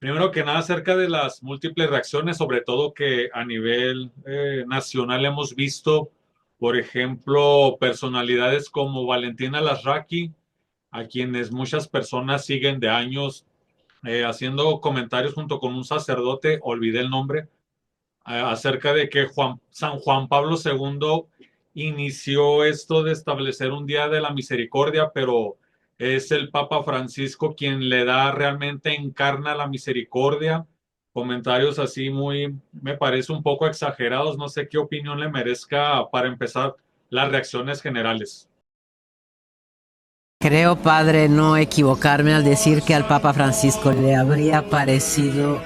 Primero que nada, acerca de las múltiples reacciones, sobre todo que a nivel nacional hemos visto, por ejemplo, personalidades como Valentina Lasraki, a quienes muchas personas siguen de años haciendo comentarios junto con un sacerdote, olvidé el nombre, acerca de que San Juan Pablo II inició esto de establecer un día de la misericordia, pero es el Papa Francisco quien le da realmente encarna la misericordia. Comentarios así muy, me parece un poco exagerados. No sé qué opinión le merezca para empezar las reacciones generales. Creo, padre, no equivocarme al decir que al Papa Francisco le habría parecido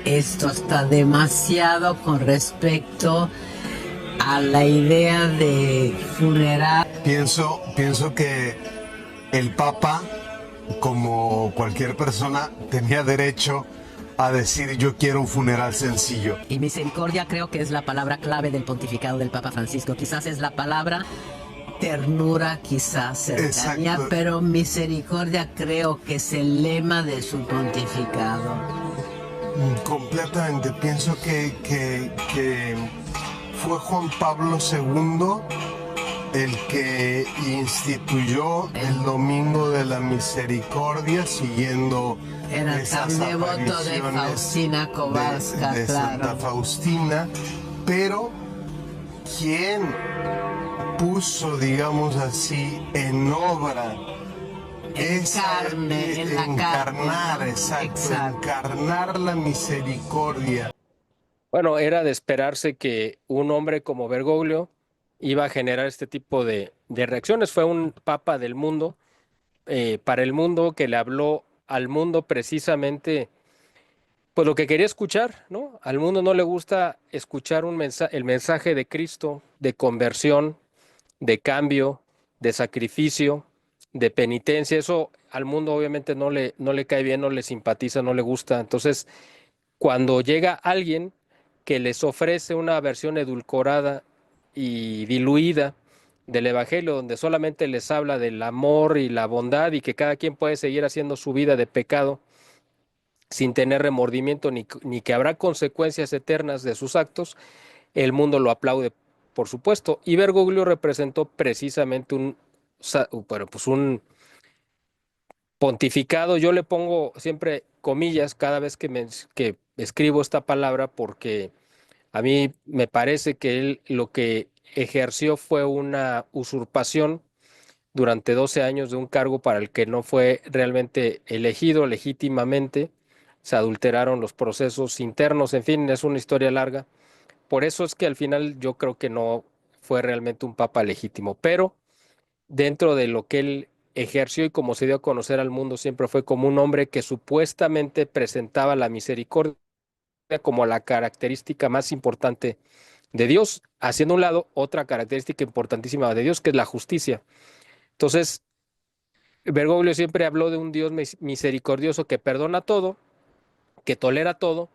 esto hasta demasiado con respecto a la idea de funeral. Pienso que el Papa, como cualquier persona, tenía derecho a decir yo quiero un funeral sencillo. Y misericordia creo que es la palabra clave del pontificado del Papa Francisco. Quizás es la palabra ternura, quizás cercanía, Exacto. pero misericordia creo que es el lema de su pontificado. Completamente. Pienso que fue Juan Pablo II el que instituyó el Domingo de la Misericordia siguiendo Era esas tan devoto de apariciones Faustina Kowalska, de claro. Santa Faustina, pero ¿quién puso, digamos así, en obra Carne, en la encarnar, carne, ¿no? exacto, encarnar la misericordia? Bueno, era de esperarse que un hombre como Bergoglio iba a generar este tipo de reacciones. Fue un papa del mundo, para el mundo, que le habló al mundo precisamente, pues lo que quería escuchar, ¿no? Al mundo no le gusta escuchar el mensaje de Cristo, de conversión, de cambio, de sacrificio, de penitencia. Eso al mundo obviamente no le cae bien, no le simpatiza, no le gusta. Entonces, cuando llega alguien que les ofrece una versión edulcorada y diluida del Evangelio, donde solamente les habla del amor y la bondad y que cada quien puede seguir haciendo su vida de pecado sin tener remordimiento ni que habrá consecuencias eternas de sus actos, el mundo lo aplaude, por supuesto. Y Bergoglio representó precisamente bueno, pues un pontificado. Yo le pongo siempre comillas cada vez que escribo esta palabra porque a mí me parece que él lo que ejerció fue una usurpación durante 12 años de un cargo para el que no fue realmente elegido legítimamente. Se adulteraron los procesos internos, en fin, es una historia larga. Por eso es que al final yo creo que no fue realmente un papa legítimo, pero dentro de lo que él ejerció y como se dio a conocer al mundo, siempre fue como un hombre que supuestamente presentaba la misericordia como la característica más importante de Dios, haciendo a un lado otra característica importantísima de Dios, que es la justicia. Entonces, Bergoglio siempre habló de un Dios misericordioso que perdona todo, que tolera todo,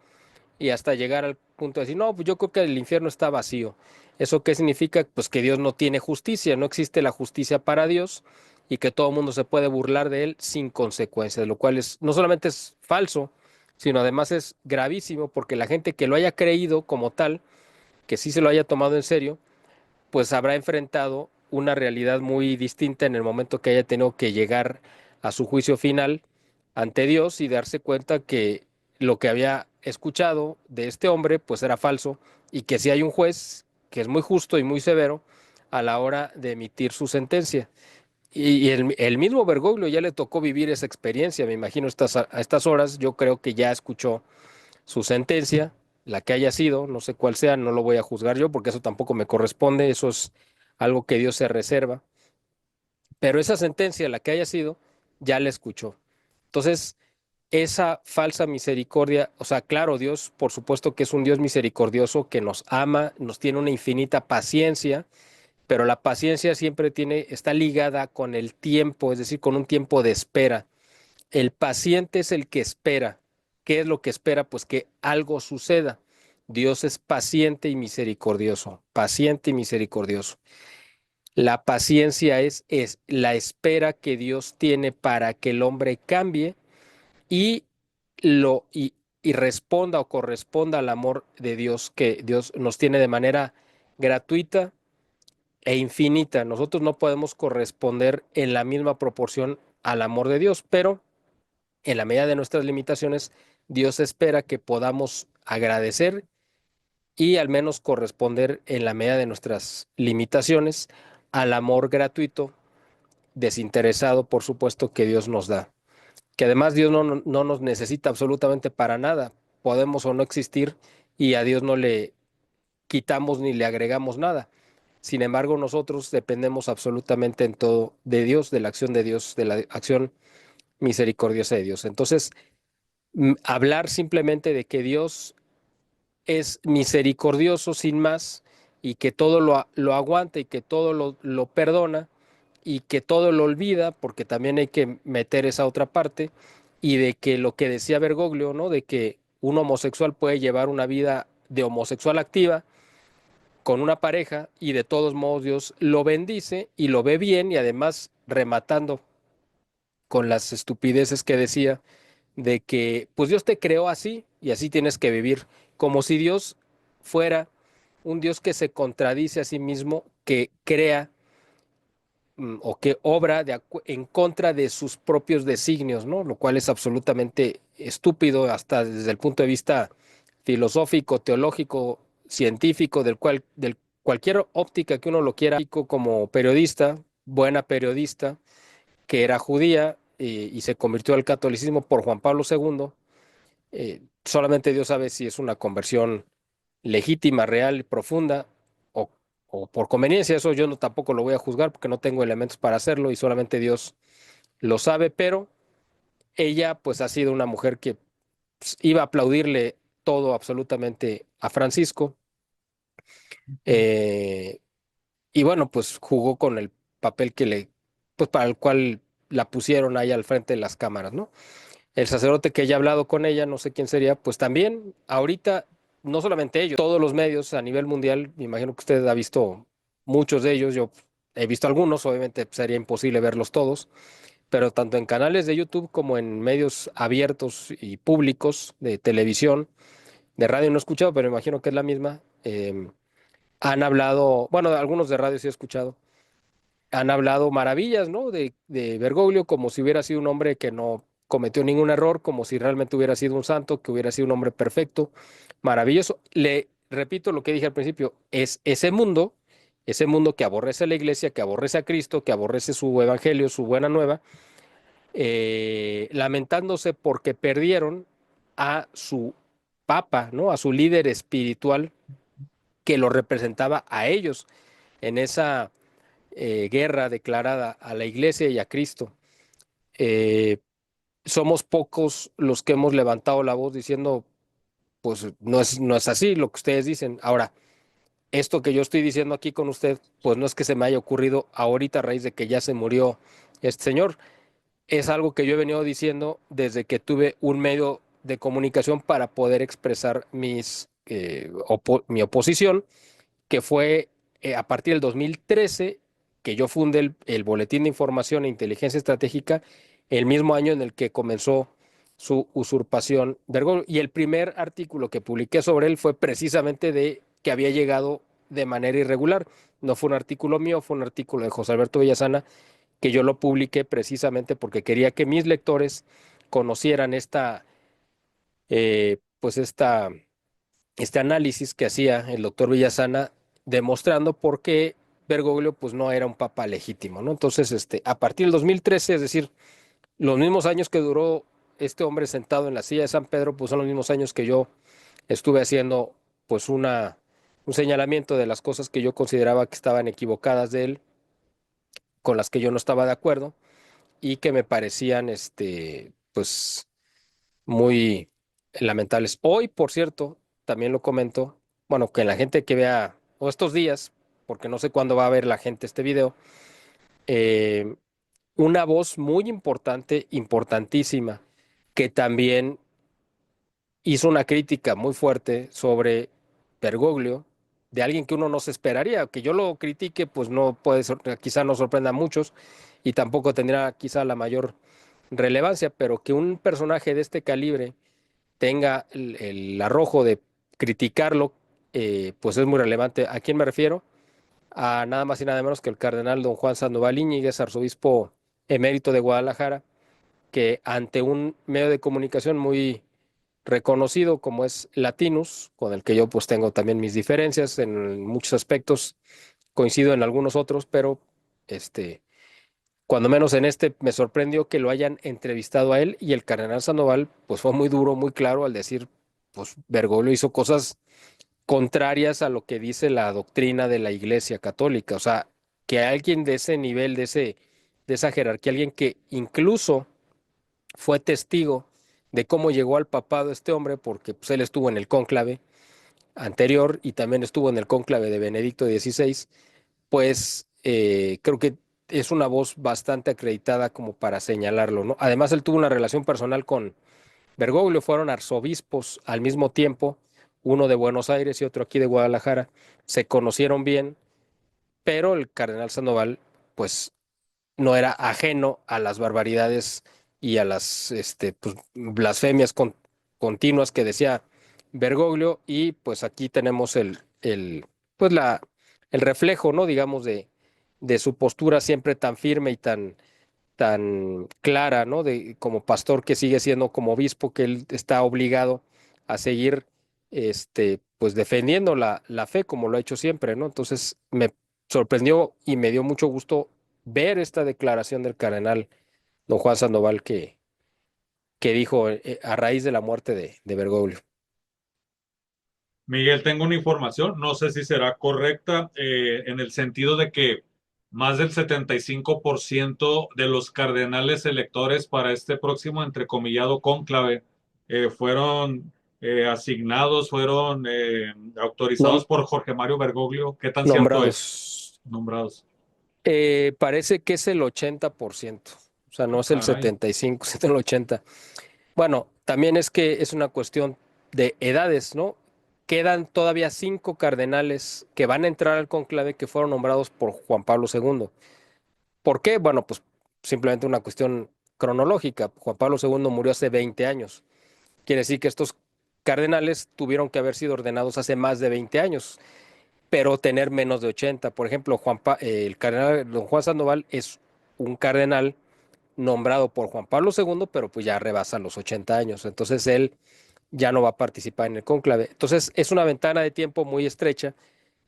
y hasta llegar al punto de decir, no, pues yo creo que el infierno está vacío. ¿Eso qué significa? Pues que Dios no tiene justicia, no existe la justicia para Dios y que todo el mundo se puede burlar de él sin consecuencias, lo cual no solamente es falso, sino además es gravísimo porque la gente que lo haya creído como tal, que sí se lo haya tomado en serio, pues habrá enfrentado una realidad muy distinta en el momento que haya tenido que llegar a su juicio final ante Dios y darse cuenta que lo que había escuchado de este hombre pues era falso y que si hay un juez que es muy justo y muy severo a la hora de emitir su sentencia. Y el mismo Bergoglio ya le tocó vivir esa experiencia, me imagino a estas horas, yo creo que ya escuchó su sentencia, la que haya sido, no sé cuál sea, no lo voy a juzgar yo porque eso tampoco me corresponde, eso es algo que Dios se reserva, pero esa sentencia, la que haya sido, ya la escuchó. Entonces, esa falsa misericordia, o sea, claro, Dios, por supuesto que es un Dios misericordioso que nos ama, nos tiene una infinita paciencia, pero la paciencia siempre está ligada con el tiempo, es decir, con un tiempo de espera. El paciente es el que espera. ¿Qué es lo que espera? Pues que algo suceda. Dios es paciente y misericordioso, paciente y misericordioso. La paciencia es la espera que Dios tiene para que el hombre cambie y y responda o corresponda al amor de Dios que Dios nos tiene de manera gratuita e infinita. Nosotros no podemos corresponder en la misma proporción al amor de Dios, pero en la medida de nuestras limitaciones, Dios espera que podamos agradecer y al menos corresponder en la medida de nuestras limitaciones al amor gratuito, desinteresado, por supuesto, que Dios nos da. Que además Dios no nos necesita absolutamente para nada. Podemos o no existir y a Dios no le quitamos ni le agregamos nada. Sin embargo, nosotros dependemos absolutamente en todo de Dios, de la acción de Dios, de la acción misericordiosa de Dios. Entonces, hablar simplemente de que Dios es misericordioso sin más y que todo lo aguanta y que todo lo perdona y que todo lo olvida, porque también hay que meter esa otra parte, y de que lo que decía Bergoglio, ¿no? De que un homosexual puede llevar una vida de homosexual activa con una pareja y de todos modos Dios lo bendice y lo ve bien y además rematando con las estupideces que decía de que pues Dios te creó así y así tienes que vivir, como si Dios fuera un Dios que se contradice a sí mismo, que crea o que obra en contra de sus propios designios, ¿no? Lo cual es absolutamente estúpido hasta desde el punto de vista filosófico, teológico, científico, del cualquier óptica que uno lo quiera, como periodista, buena periodista, que era judía y se convirtió al catolicismo por Juan Pablo II. Solamente Dios sabe si es una conversión legítima, real, profunda o, o por conveniencia. Eso yo no tampoco lo voy a juzgar porque no tengo elementos para hacerlo y solamente Dios lo sabe, pero ella pues ha sido una mujer que pues, iba a aplaudirle todo absolutamente a Francisco eh, y bueno, pues jugó con el papel pues para el cual la pusieron ahí al frente de las cámaras, ¿no? El sacerdote que ya ha hablado con ella, no sé quién sería, pues también ahorita, no solamente ellos, todos los medios a nivel mundial, me imagino que usted ha visto muchos de ellos, yo he visto algunos, obviamente sería imposible verlos todos, pero tanto en canales de YouTube como en medios abiertos y públicos de televisión, de radio no he escuchado, pero me imagino que es la misma, han hablado, bueno, algunos de radio sí he escuchado, han hablado maravillas, ¿no? De Bergoglio, como si hubiera sido un hombre que no cometió ningún error, como si realmente hubiera sido un santo, que hubiera sido un hombre perfecto, maravilloso. Le repito lo que dije al principio, es ese mundo que aborrece a la iglesia, que aborrece a Cristo, que aborrece su evangelio, su buena nueva, lamentándose porque perdieron a su papa, ¿no? A su líder espiritual que lo representaba a ellos en esa guerra declarada a la iglesia y a Cristo. Eh, Somos pocos los que hemos levantado la voz diciendo, pues no es así lo que ustedes dicen. Ahora, esto que yo estoy diciendo aquí con usted, pues no es que se me haya ocurrido ahorita a raíz de que ya se murió este señor. Es algo que yo he venido diciendo desde que tuve un medio de comunicación para poder expresar mi oposición, que fue a partir del 2013 que yo fundé el Boletín de Información e Inteligencia Estratégica, el mismo año en el que comenzó su usurpación Bergoglio. Y el primer artículo que publiqué sobre él fue precisamente de que había llegado de manera irregular. No fue un artículo mío, fue un artículo de José Alberto Villasana, que yo lo publiqué precisamente porque quería que mis lectores conocieran pues este análisis que hacía el doctor Villasana, demostrando por qué Bergoglio pues no era un papa legítimo, ¿no? Entonces, a partir del 2013, es decir, los mismos años que duró este hombre sentado en la silla de San Pedro, pues son los mismos años que yo estuve haciendo pues un señalamiento de las cosas que yo consideraba que estaban equivocadas de él, con las que yo no estaba de acuerdo y que me parecían pues muy lamentables. Hoy, por cierto, también lo comento, bueno, que la gente que vea, o estos días, porque no sé cuándo va a ver la gente este video, eh, una voz muy importante, importantísima, que también hizo una crítica muy fuerte sobre Bergoglio, de alguien que uno no se esperaría. Que yo lo critique, pues no puede, quizá no sorprenda a muchos y tampoco tendrá quizá la mayor relevancia, pero que un personaje de este calibre tenga el arrojo de criticarlo, pues es muy relevante. ¿A quién me refiero? A nada más y nada menos que el cardenal don Juan Sandoval Íñiguez, arzobispo emérito de Guadalajara, que ante un medio de comunicación muy reconocido como es Latinus, con el que yo pues tengo también mis diferencias en muchos aspectos, coincido en algunos otros, pero este, cuando menos en este me sorprendió que lo hayan entrevistado a él y el cardenal Sandoval pues fue muy duro, muy claro al decir, pues Bergoglio hizo cosas contrarias a lo que dice la doctrina de la Iglesia Católica, o sea, que alguien de ese nivel, de esa jerarquía, alguien que incluso fue testigo de cómo llegó al papado este hombre, porque pues, él estuvo en el cónclave anterior y también estuvo en el cónclave de Benedicto XVI, pues creo que es una voz bastante acreditada como para señalarlo, ¿no? Además, él tuvo una relación personal con Bergoglio, fueron arzobispos al mismo tiempo, uno de Buenos Aires y otro aquí de Guadalajara, se conocieron bien, pero el cardenal Sandoval, pues no era ajeno a las barbaridades y a las pues, blasfemias continuas que decía Bergoglio, y pues aquí tenemos pues el reflejo, ¿no? Digamos, de su postura siempre tan firme y tan clara, ¿no? Como pastor que sigue siendo como obispo, que él está obligado a seguir, pues defendiendo la fe como lo ha hecho siempre, ¿no? Entonces me sorprendió y me dio mucho gusto ver esta declaración del cardenal don Juan Sandoval que dijo a raíz de la muerte de Bergoglio. Miguel, tengo una información, no sé si será correcta, en el sentido de que más del 75% de los cardenales electores para este próximo entrecomillado cónclave fueron asignados, fueron autorizados Nom- por Jorge Mario Bergoglio. ¿Qué tan cierto es? nombrados. Nombrados. Parece que es el 80%, o sea, no Ah, es el caray. 75, es el 80%. Bueno, también es que es una cuestión de edades, ¿no? Quedan todavía 5 cardenales que van a entrar al conclave que fueron nombrados por Juan Pablo II. ¿Por qué? Bueno, pues simplemente una cuestión cronológica. Juan Pablo II murió hace 20 años. Quiere decir que estos cardenales tuvieron que haber sido ordenados hace más de 20 años, pero tener menos de 80. Por ejemplo, el cardenal don Juan Sandoval es un cardenal nombrado por Juan Pablo II, pero pues ya rebasa los 80 años. Entonces él ya no va a participar en el cónclave. Entonces es una ventana de tiempo muy estrecha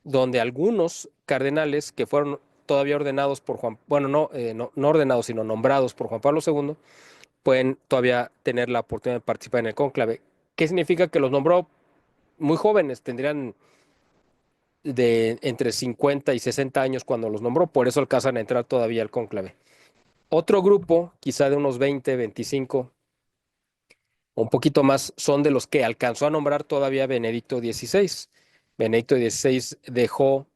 donde algunos cardenales que fueron todavía ordenados por Juan, bueno, no ordenados, sino nombrados por Juan Pablo II, pueden todavía tener la oportunidad de participar en el cónclave. ¿Qué significa? Que los nombró muy jóvenes, tendrían de entre 50 y 60 años cuando los nombró, por eso alcanzan a entrar todavía al cónclave. Otro grupo, quizá de unos 20, 25, un poquito más, son de los que alcanzó a nombrar todavía Benedicto XVI. Benedicto XVI dejó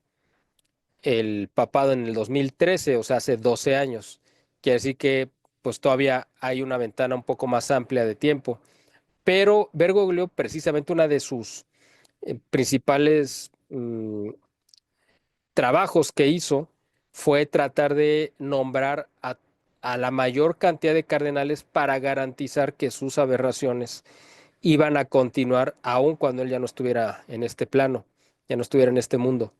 el papado en el 2013, o sea, hace 12 años. Quiere decir que pues todavía hay una ventana un poco más amplia de tiempo. Pero Bergoglio, precisamente una de sus principales trabajos que hizo fue tratar de nombrar a la mayor cantidad de cardenales para garantizar que sus aberraciones iban a continuar aun cuando él ya no estuviera en este plano, ya no estuviera en este mundo.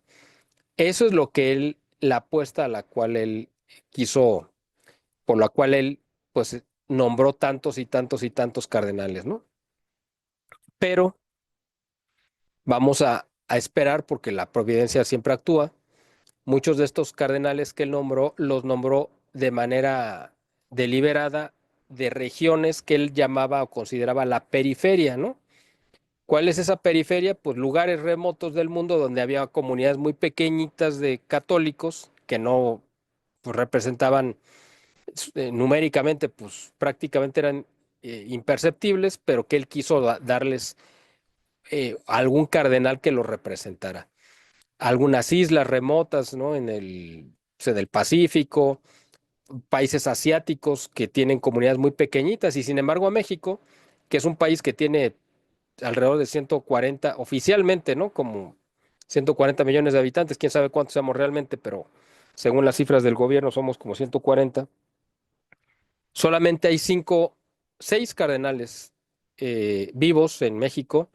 Eso es lo que él, la apuesta a la cual él quiso, por la cual él pues nombró tantos y tantos y tantos cardenales, ¿no? Pero vamos a esperar porque la providencia siempre actúa. Muchos de estos cardenales que él nombró, los nombró de manera deliberada de regiones que él llamaba o consideraba la periferia, ¿no? ¿Cuál es esa periferia? Pues lugares remotos del mundo donde había comunidades muy pequeñitas de católicos que no pues, representaban numéricamente, pues prácticamente eran imperceptibles, pero que él quiso darles algún cardenal que los representara. Algunas islas remotas, ¿no? En el Pacífico, países asiáticos que tienen comunidades muy pequeñitas, y sin embargo a México, que es un país que tiene alrededor de 140, oficialmente, ¿no? Como 140 millones de habitantes, quién sabe cuántos seamos realmente, pero según las cifras del gobierno somos como 140. Solamente hay 6 cardenales vivos en México,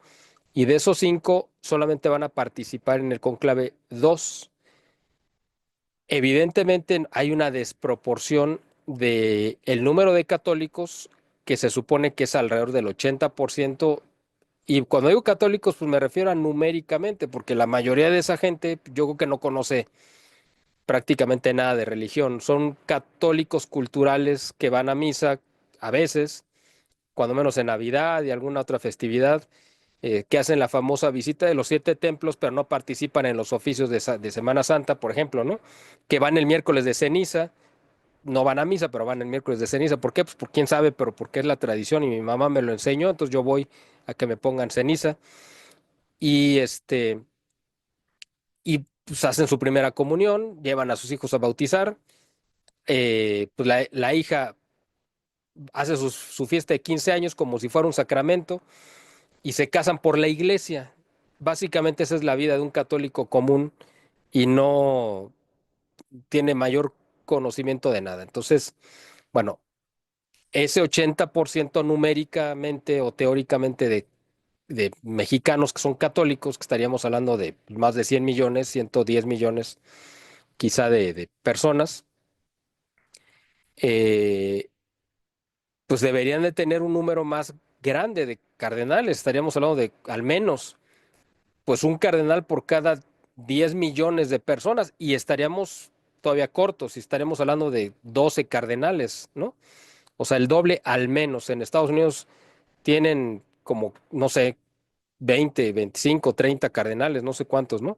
y de esos 5 solamente van a participar en el cónclave 2. Evidentemente hay una desproporción de el número de católicos, que se supone que es alrededor del 80%. Y cuando digo católicos, pues me refiero a numéricamente, porque la mayoría de esa gente yo creo que no conoce prácticamente nada de religión. Son católicos culturales que van a misa a veces, cuando menos en Navidad y alguna otra festividad, que hacen la famosa visita de los 7 templos, pero no participan en los oficios de Semana Santa, por ejemplo, ¿no? Que van el miércoles de ceniza, no van a misa, pero van el miércoles de ceniza. ¿Por qué? Pues por quién sabe, pero porque es la tradición y mi mamá me lo enseñó, entonces yo voy a que me pongan ceniza. Y pues hacen su primera comunión, llevan a sus hijos a bautizar. Pues la hija hace su fiesta de 15 años como si fuera un sacramento y se casan por la iglesia. Básicamente esa es la vida de un católico común y no tiene mayor conocimiento de nada. Entonces, bueno, ese 80% numéricamente o teóricamente de mexicanos que son católicos, que estaríamos hablando de más de 100 millones, 110 millones quizá de personas, eh, pues deberían de tener un número más grande de cardenales. Estaríamos hablando de al menos pues un cardenal por cada 10 millones de personas y estaríamos todavía cortos y estaríamos hablando de 12 cardenales, ¿no? O sea, el doble al menos. En Estados Unidos tienen como, no sé, 20, 25, 30 cardenales, no sé cuántos, ¿no?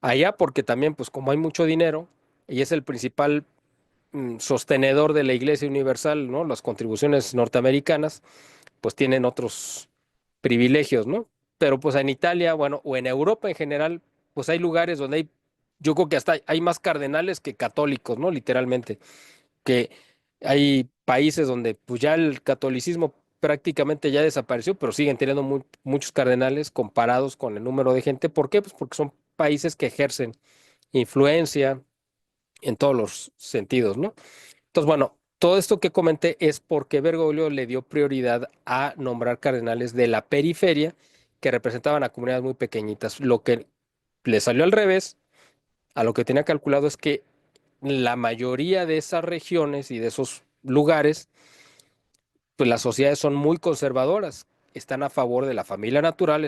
Allá porque también, pues como hay mucho dinero y es el principal sostenedor de la Iglesia Universal, ¿no? Las contribuciones norteamericanas, pues tienen otros privilegios, ¿no? Pero pues en Italia, bueno, o en Europa en general, pues hay lugares donde yo creo que hasta hay más cardenales que católicos, ¿no? Literalmente, que hay países donde pues ya el catolicismo prácticamente ya desapareció, pero siguen teniendo muchos cardenales comparados con el número de gente. ¿Por qué? Pues porque son países que ejercen influencia en todos los sentidos, ¿no? Entonces, bueno, todo esto que comenté es porque Bergoglio le dio prioridad a nombrar cardenales de la periferia que representaban a comunidades muy pequeñitas. Lo que le salió al revés a lo que tenía calculado es que la mayoría de esas regiones y de esos lugares, pues las sociedades son muy conservadoras, están a favor de la familia natural,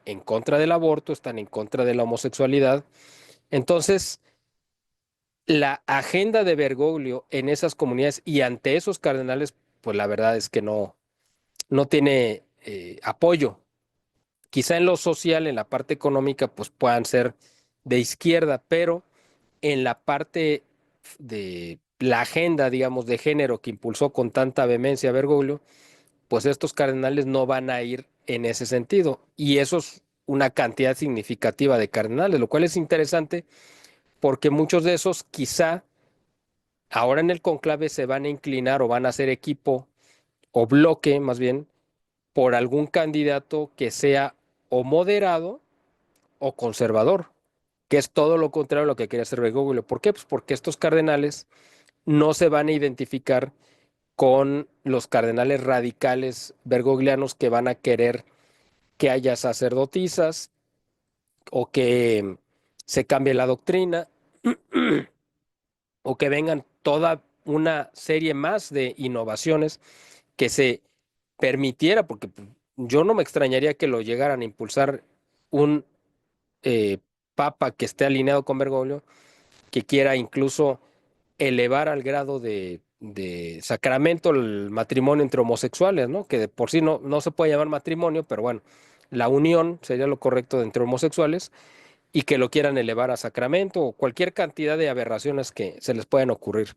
en contra del aborto, están en contra de la homosexualidad. Entonces, la agenda de Bergoglio en esas comunidades y ante esos cardenales, pues la verdad es que no tiene apoyo. Quizá en lo social, en la parte económica, pues puedan ser de izquierda, pero en la parte de la agenda, digamos, de género que impulsó con tanta vehemencia Bergoglio, pues estos cardenales no van a ir en ese sentido. Y eso es una cantidad significativa de cardenales, lo cual es interesante porque muchos de esos quizá ahora en el conclave se van a inclinar o van a hacer equipo o bloque más bien por algún candidato que sea o moderado o conservador, que es todo lo contrario a lo que quería hacer Bergoglio. ¿Por qué? Pues porque estos cardenales no se van a identificar con los cardenales radicales bergoglianos que van a querer que haya sacerdotisas o que se cambie la doctrina o que vengan toda una serie más de innovaciones que se permitiera, porque pues, yo no me extrañaría que lo llegaran a impulsar un eh, papa que esté alineado con Bergoglio, que quiera incluso elevar al grado de sacramento el matrimonio entre homosexuales, ¿no? Que de por sí no se puede llamar matrimonio, pero bueno, la unión sería lo correcto entre homosexuales y que lo quieran elevar a sacramento o cualquier cantidad de aberraciones que se les puedan ocurrir.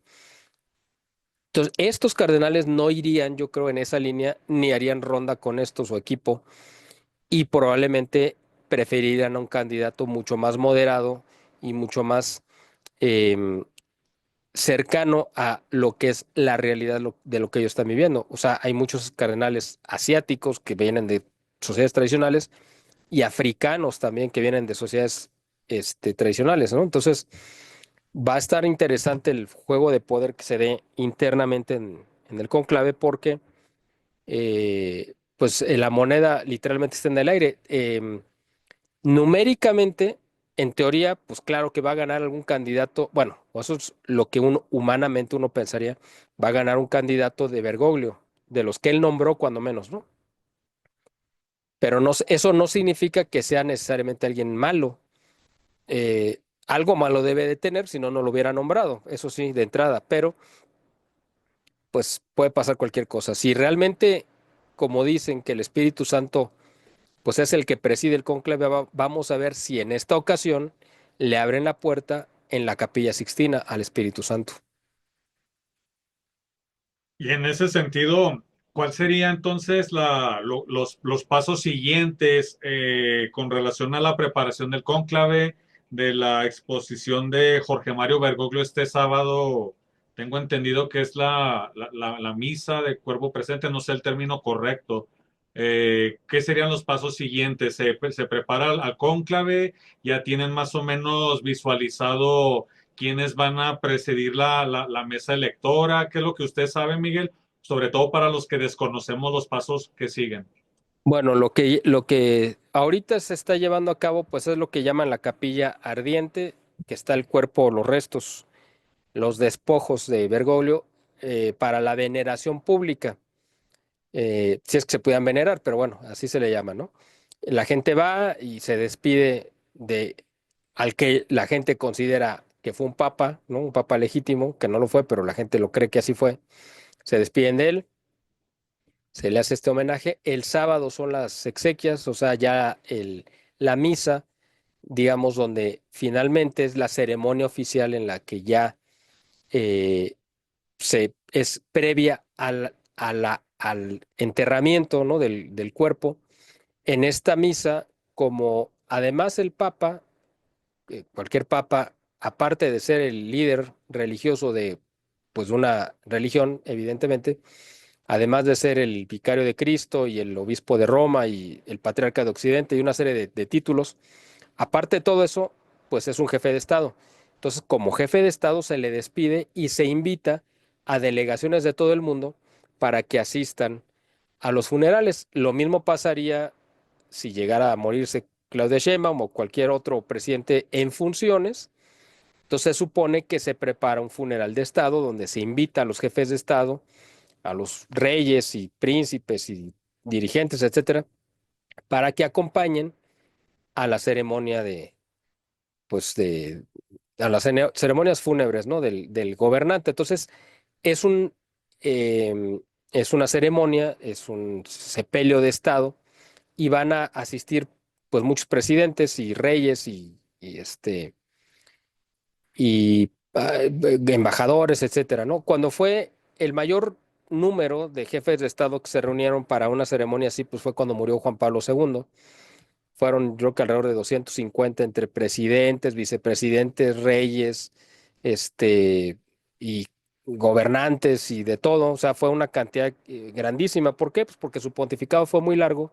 Entonces, estos cardenales no irían, yo creo, en esa línea, ni harían ronda con esto su equipo, y probablemente preferirían a un candidato mucho más moderado y mucho más eh, cercano a lo que es la realidad de lo que ellos están viviendo. O sea, hay muchos cardenales asiáticos que vienen de sociedades tradicionales y africanos también que vienen de sociedades tradicionales, ¿no? Entonces, va a estar interesante el juego de poder que se dé internamente en el conclave porque pues la moneda literalmente está en el aire. Numéricamente, en teoría, pues claro que va a ganar algún candidato, bueno, eso es lo que uno humanamente uno pensaría, va a ganar un candidato de Bergoglio, de los que él nombró cuando menos, ¿no? Pero no, eso no significa que sea necesariamente alguien malo. Algo malo debe de tener, si no, no lo hubiera nombrado, eso sí, de entrada, pero pues puede pasar cualquier cosa. Si realmente, como dicen, que el Espíritu Santo pues es el que preside el cónclave, vamos a ver si en esta ocasión le abren la puerta en la Capilla Sixtina al Espíritu Santo. Y en ese sentido, ¿cuál sería entonces los pasos siguientes con relación a la preparación del cónclave, de la exposición de Jorge Mario Bergoglio este sábado? Tengo entendido que es la misa de cuerpo presente, no sé el término correcto. ¿Qué serían los pasos siguientes? ¿Se prepara al cónclave? ¿Ya tienen más o menos visualizado quiénes van a presidir la mesa electora? ¿Qué es lo que usted sabe, Miguel? Sobre todo para los que desconocemos los pasos que siguen. Bueno, lo que ahorita se está llevando a cabo, pues es lo que llaman la capilla ardiente, que está el cuerpo, los restos, los despojos de Bergoglio para la veneración pública. Si es que se puedan venerar, pero bueno, así se le llama, ¿no? La gente va y se despide de al que la gente considera que fue un papa, ¿no? Un papa legítimo, que no lo fue, pero la gente lo cree que así fue. Se despiden de él, se le hace este homenaje. El sábado son las exequias, o sea, ya la misa, digamos, donde finalmente es la ceremonia oficial en la que ya eh, es previa al enterramiento, ¿no? del cuerpo. En esta misa, como además el Papa, cualquier Papa, aparte de ser el líder religioso de pues una religión, evidentemente, además de ser el vicario de Cristo y el obispo de Roma y el patriarca de Occidente y una serie de títulos, aparte de todo eso, pues es un jefe de Estado. Entonces, como jefe de Estado se le despide y se invita a delegaciones de todo el mundo para que asistan a los funerales. Lo mismo pasaría si llegara a morirse Claudia Sheinbaum o cualquier otro presidente en funciones. Entonces se supone que se prepara un funeral de Estado donde se invita a los jefes de Estado, a los reyes y príncipes y dirigentes, etcétera, para que acompañen a la ceremonia pues a las ceremonias fúnebres, ¿no? Del gobernante. Entonces, es un, eh, es una ceremonia, es un sepelio de Estado y van a asistir, pues, muchos presidentes y reyes y embajadores, etcétera, ¿no? Cuando fue el mayor número de jefes de Estado que se reunieron para una ceremonia así, pues fue cuando murió Juan Pablo II. Fueron, yo creo que alrededor de 250 entre presidentes, vicepresidentes, reyes, este, y gobernantes y de todo. O sea, fue una cantidad grandísima. ¿Por qué? Pues porque su pontificado fue muy largo,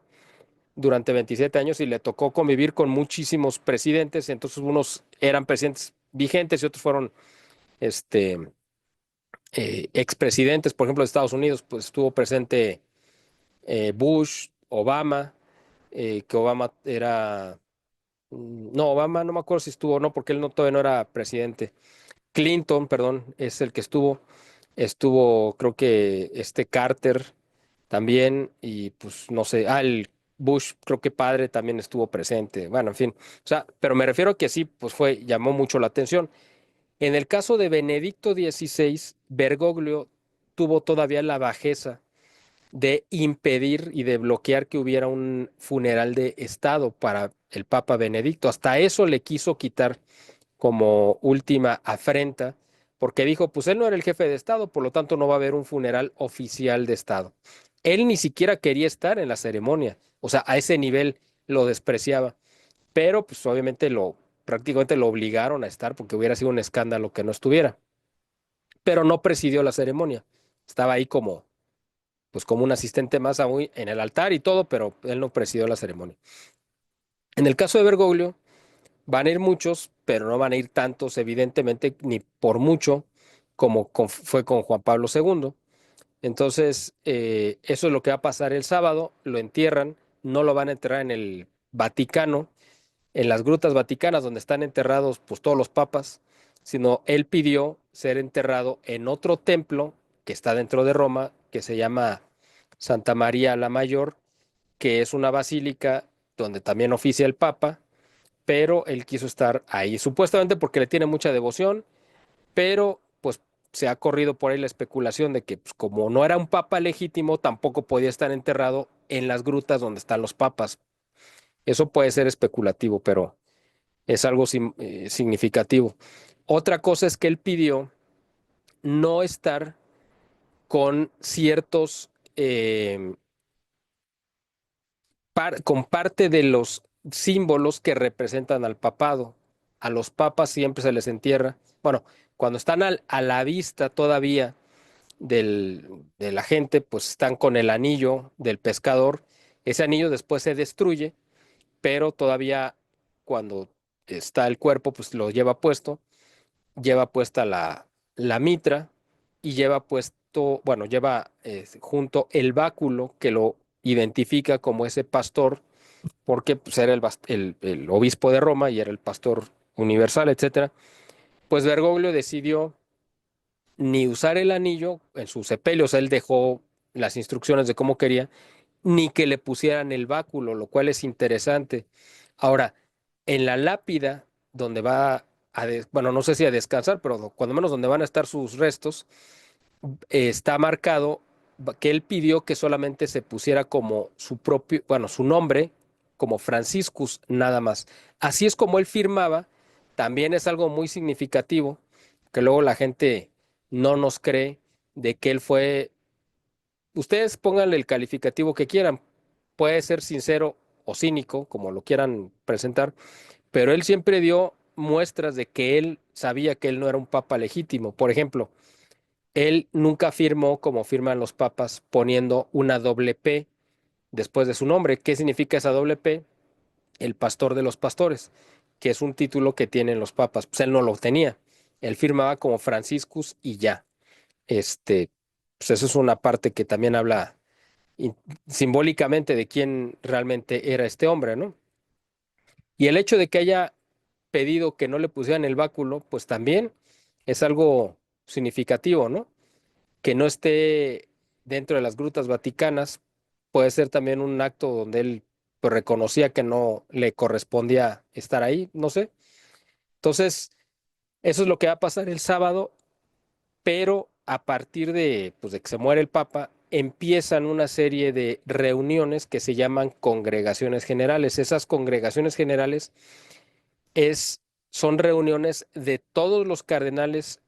durante 27 años, y le tocó convivir con muchísimos presidentes. Entonces, unos eran presidentes vigentes y otros fueron este, expresidentes. Por ejemplo, de Estados Unidos, pues estuvo presente Bush, Obama, que Obama era no, Obama no me acuerdo si estuvo o no, porque él no, todavía no era presidente. Clinton, perdón, es el que estuvo. Estuvo, creo que Carter también, y pues no sé, el Bush, creo que padre también estuvo presente. Bueno, en fin. O sea, pero me refiero a que sí, pues llamó mucho la atención. En el caso de Benedicto XVI, Bergoglio tuvo todavía la bajeza de impedir y de bloquear que hubiera un funeral de Estado para el Papa Benedicto. Hasta eso le quiso quitar como última afrenta, porque dijo, pues él no era el jefe de Estado, por lo tanto no va a haber un funeral oficial de Estado. Él ni siquiera quería estar en la ceremonia, o sea, a ese nivel lo despreciaba, pero pues obviamente prácticamente lo obligaron a estar porque hubiera sido un escándalo que no estuviera, pero no presidió la ceremonia, estaba ahí como un asistente más aún en el altar y todo, pero él no presidió la ceremonia. En el caso de Bergoglio, van a ir muchos, pero no van a ir tantos, evidentemente, ni por mucho, como fue con Juan Pablo II. Entonces, eso es lo que va a pasar el sábado, lo entierran, no lo van a enterrar en el Vaticano, en las grutas vaticanas donde están enterrados pues todos los papas, sino él pidió ser enterrado en otro templo que está dentro de Roma, que se llama Santa María la Mayor, que es una basílica donde también oficia el papa, pero él quiso estar ahí, supuestamente porque le tiene mucha devoción, pero pues se ha corrido por ahí la especulación de que pues, como no era un papa legítimo, tampoco podía estar enterrado en las grutas donde están los papas. Eso puede ser especulativo, pero es algo significativo. Otra cosa es que él pidió no estar con ciertos, con parte de los símbolos que representan al papado. A los papas siempre se les entierra. Bueno, cuando están a la vista todavía de la gente, pues están con el anillo del pescador. Ese anillo después se destruye, pero todavía cuando está el cuerpo, pues lo lleva puesta la mitra y lleva puesto, bueno, lleva junto el báculo que lo identifica como ese pastor, porque pues, era el obispo de Roma y era el pastor universal, etcétera. Pues Bergoglio decidió ni usar el anillo en sus sepelios, él dejó las instrucciones de cómo quería, ni que le pusieran el báculo, lo cual es interesante. Ahora, en la lápida, donde va bueno, no sé si a descansar, pero cuando menos donde van a estar sus restos, está marcado que él pidió que solamente se pusiera como su propio, bueno, su nombre, como Franciscus, nada más. Así es como él firmaba, también es algo muy significativo, que luego la gente no nos cree de que él fue, ustedes pónganle el calificativo que quieran, puede ser sincero o cínico, como lo quieran presentar, pero él siempre dio muestras de que él sabía que él no era un papa legítimo. Por ejemplo, él nunca firmó como firman los papas poniendo una doble P después de su nombre. ¿Qué significa esa doble P? El pastor de los pastores, que es un título que tienen los papas. Pues él no lo tenía. Él firmaba como Franciscus y ya. Este, pues eso es una parte que también habla simbólicamente de quién realmente era este hombre, ¿no? Y el hecho de que haya pedido que no le pusieran el báculo, pues también es algo significativo, ¿no? Que no esté dentro de las grutas vaticanas puede ser también un acto donde él pues, reconocía que no le correspondía estar ahí, no sé. Entonces, eso es lo que va a pasar el sábado, pero a partir pues, de que se muere el Papa, empiezan una serie de reuniones que se llaman congregaciones generales. Esas congregaciones generales son reuniones de todos los cardenales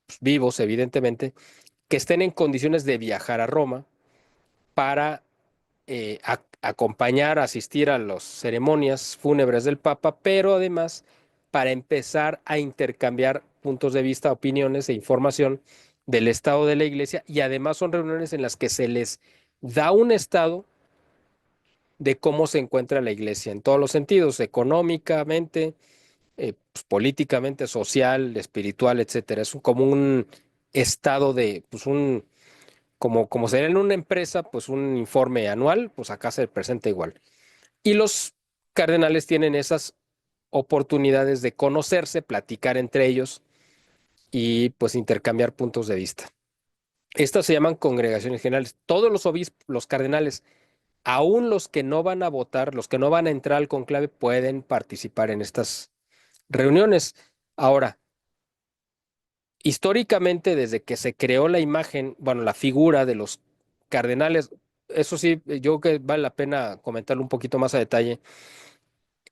pues, vivos, evidentemente, que estén en condiciones de viajar a Roma para acompañar, asistir a las ceremonias fúnebres del Papa, pero además para empezar a intercambiar puntos de vista, opiniones e información del estado de la iglesia y además son reuniones en las que se les da un estado de cómo se encuentra la iglesia en todos los sentidos, económicamente, pues, políticamente, social, espiritual, etcétera. Es como un estado de, pues como sería en una empresa, pues un informe anual, pues acá se presenta igual. Y los cardenales tienen esas oportunidades de conocerse, platicar entre ellos y pues intercambiar puntos de vista. Estas se llaman congregaciones generales. Todos los obispos, los cardenales, aún los que no van a votar, los que no van a entrar al conclave, pueden participar en estas reuniones. Ahora, históricamente, desde que se creó la imagen, bueno, la figura de los cardenales, eso sí, yo creo que vale la pena comentarlo un poquito más a detalle.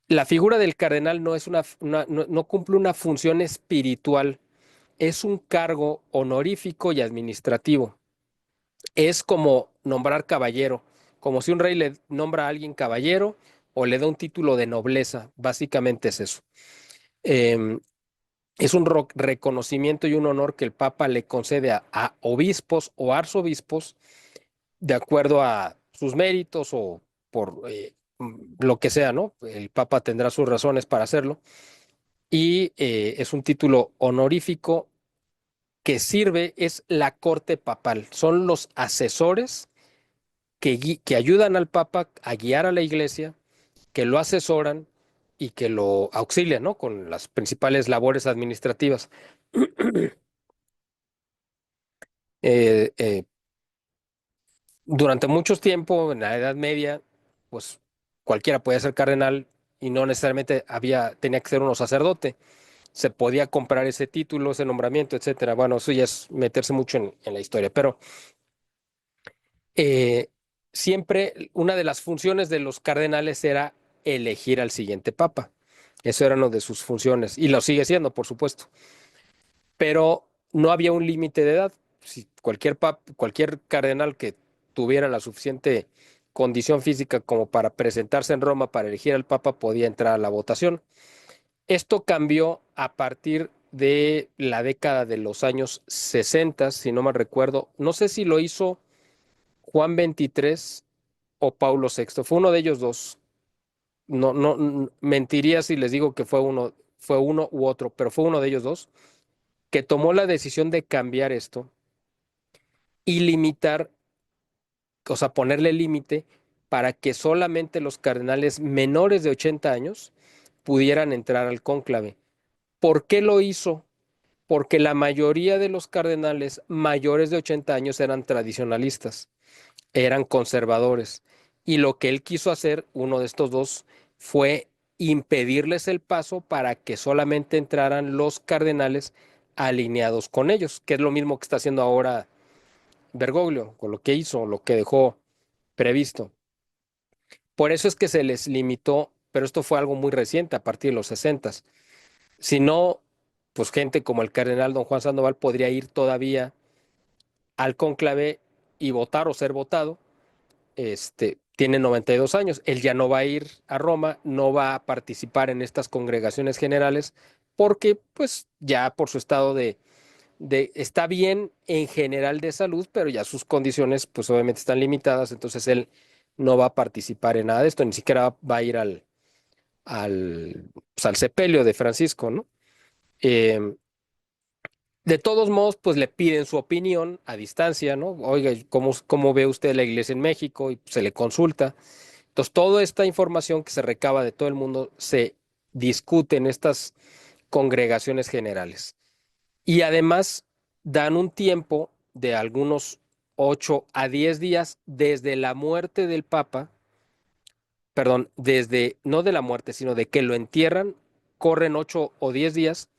La figura del cardenal no es no cumple una función espiritual, es un cargo honorífico y administrativo. Es como nombrar caballero, como si un rey le nombra a alguien caballero o le da un título de nobleza, básicamente es eso. Em, es un reconocimiento y un honor que el Papa le concede a obispos o arzobispos de acuerdo a sus méritos o por lo que sea, ¿no? El Papa tendrá sus razones para hacerlo. Y es un título honorífico que sirve es la corte papal. Son los asesores que ayudan al Papa a guiar a la Iglesia, que lo asesoran y que lo auxilian, ¿no? Con las principales labores administrativas. Eh, eh, durante mucho tiempo, en la Edad Media, pues cualquiera podía ser cardenal y no necesariamente tenía que ser uno sacerdote. Se podía comprar ese título, ese nombramiento, etcétera. Bueno, eso ya es meterse mucho en la historia, pero eh, siempre una de las funciones de los cardenales era elegir al siguiente papa. Eso era una de sus funciones y lo sigue siendo, por supuesto. Pero no había un límite de edad. Si cualquier cardenal que tuviera la suficiente condición física como para presentarse en Roma para elegir al papa podía entrar a la votación. Esto cambió a partir de la década de los años 60, si no mal recuerdo. No sé si lo hizo Juan XXIII o Paulo VI. Fue uno de ellos dos. No, no, mentiría si les digo que fue uno u otro, pero fue uno de ellos dos que tomó la decisión de cambiar esto y limitar, o sea, ponerle límite para que solamente los cardenales menores de 80 años pudieran entrar al cónclave. ¿Por qué lo hizo? Porque la mayoría de los cardenales mayores de 80 años eran tradicionalistas, eran conservadores. Y lo que él quiso hacer, uno de estos dos, fue impedirles el paso para que solamente entraran los cardenales alineados con ellos, que es lo mismo que está haciendo ahora Bergoglio, con lo que hizo, lo que dejó previsto. Por eso es que se les limitó, pero esto fue algo muy reciente, a partir de los 60. Si no, pues gente como el cardenal don Juan Sandoval podría ir todavía al cónclave y votar o ser votado. Tiene 92 años, él ya no va a ir a Roma, no va a participar en estas congregaciones generales, porque pues ya por su estado está bien en general de salud, pero ya sus condiciones pues obviamente están limitadas, entonces él no va a participar en nada de esto, ni siquiera va a ir al sepelio de Francisco, ¿no? Eh, de todos modos, pues le piden su opinión a distancia, ¿no? Oiga, ¿cómo ve usted la iglesia en México? Y se le consulta. Entonces, toda esta información que se recaba de todo el mundo se discute en estas congregaciones generales. Y además dan un tiempo de algunos 8 a 10 días desde la muerte del Papa, perdón, no de la muerte, sino de que lo entierran, corren 8 o 10 días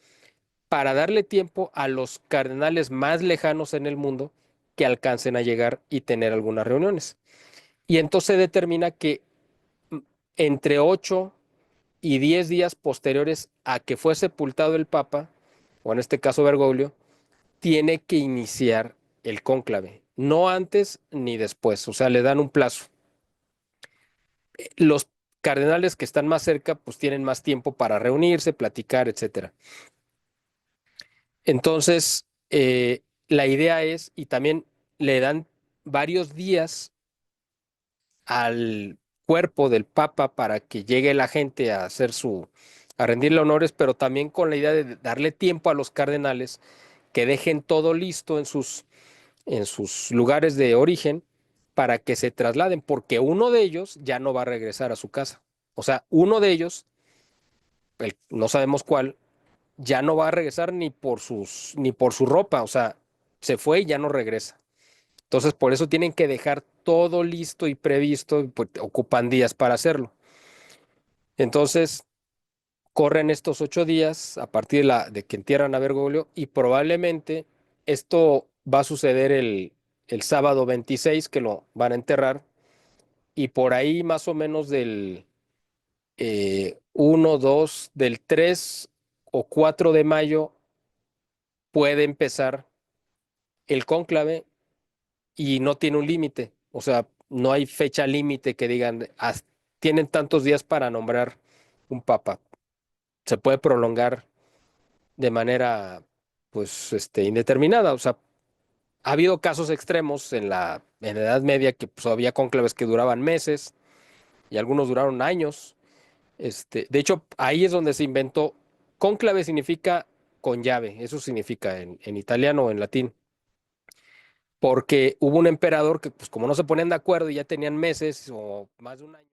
para darle tiempo a los cardenales más lejanos en el mundo que alcancen a llegar y tener algunas reuniones. Y entonces se determina que entre 8 y 10 días posteriores a que fue sepultado el Papa, o en este caso Bergoglio, tiene que iniciar el cónclave, no antes ni después, o sea, le dan un plazo. Los cardenales que están más cerca, pues tienen más tiempo para reunirse, platicar, etcétera. Entonces, la idea es, y también le dan varios días al cuerpo del Papa para que llegue la gente a rendirle honores, pero también con la idea de darle tiempo a los cardenales que dejen todo listo en sus lugares de origen para que se trasladen, porque uno de ellos ya no va a regresar a su casa. O sea, uno de ellos, no sabemos cuál, ya no va a regresar ni por su ropa, o sea, se fue y ya no regresa. Entonces, por eso tienen que dejar todo listo y previsto, y pues, ocupan días para hacerlo. Entonces, corren estos 8 días a partir de que entierran a Bergoglio y probablemente esto va a suceder el sábado 26 que lo van a enterrar y por ahí más o menos del 1, 2, del 3 o 4 de mayo puede empezar el cónclave y no tiene un límite. O sea, no hay fecha límite que digan, tienen tantos días para nombrar un papa. Se puede prolongar de manera, pues, indeterminada. O sea, ha habido casos extremos en la Edad Media que pues, había cónclaves que duraban meses y algunos duraron años. De hecho, ahí es donde se inventó. Cónclave significa con llave, eso significa en italiano o en latín, porque hubo un emperador que, pues como no se ponían de acuerdo y ya tenían meses o más de un año.